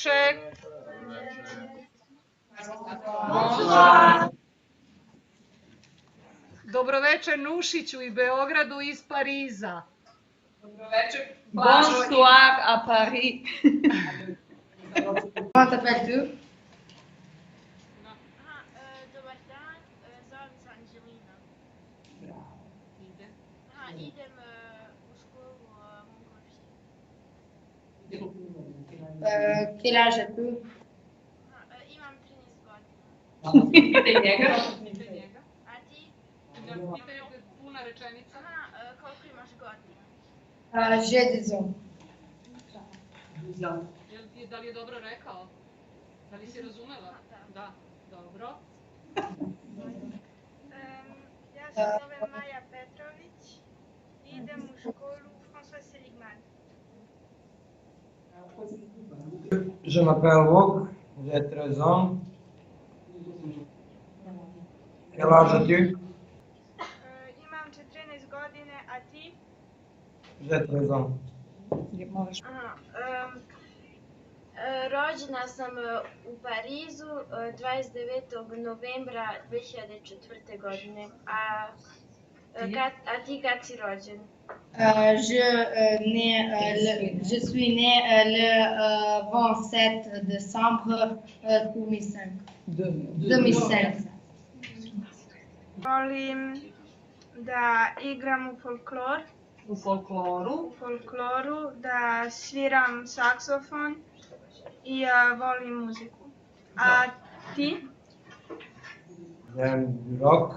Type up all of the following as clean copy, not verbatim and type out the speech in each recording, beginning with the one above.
veče. Dobroveče Nušiću i Beogradu iz Pariza. Dobroveče. Bonsoir à Paris. Comment t'appelles-tu? Dobar dan, zovem se Anđelina. Idem u školu mongolski. Quel âge as-tu? Imam 13 godina. Te njega? A ti? Pitanje puna rečenica. Koliko imaš godina? J'ai 10 ans. Da li je dobro rekao? Da li si razumela? Da. Dobro. Ja se zovem Maja Petrović. Idem u školu François Seligman. Je m'appelle Wok, j'ai 13 ans. Quel âge as-tu? Imam 14 godine, a ti? J'ai 13 ans. Rođena sam u Parizu 29. novembra 2004. godine. A ti kad si rođen? Je suis né le 27 décembre 2005. Volim da igram u folklor. U folkloru. Da sviram saksofon i volim muziku. A ti? J'aime du rock.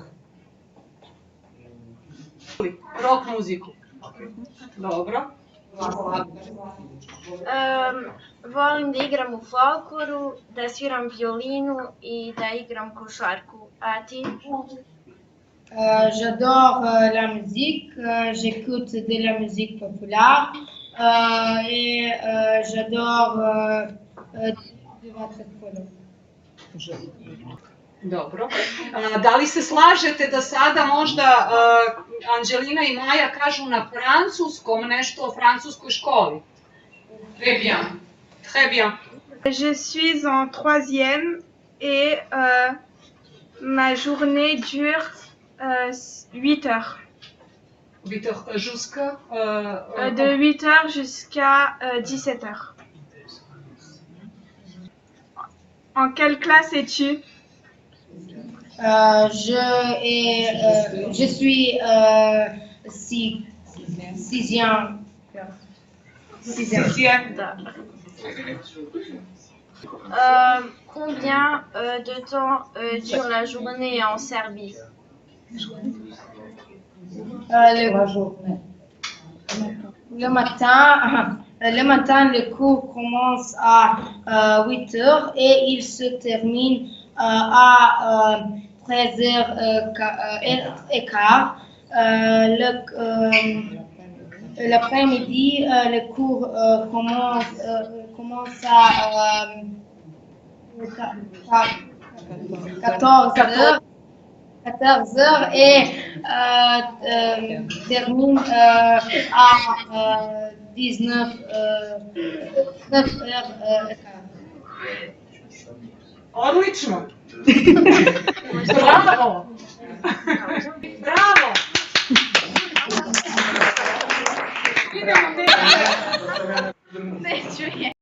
Rock muziku. Dobro. Volim da igram u folkloru, da sviram violinu i da igram košarku. A ti? J'adore la musique, j'écoute de la musique populaire et j'adore du waterpolo. Dobro. Da li se slažete da sada možda Anđelina i Maja kažu na francuskom nešto o francuskoj školi? Très bien. Très bien. Je suis en troisième et ma journée dure 8 heures. 8 heures jusqu'à... De 8 heures jusqu'à 17 heures. En quelle classe es-tu? Je suis sixième. Combien de temps dure la journée en Serbie? Le matin, le cours commence à 8 heures et il se termine à 13h15. L'après-midi, le cours commence à 14 heures et termine à 19 heures. Odlično! Bravo! Bravo! Idemo, Ne čujem.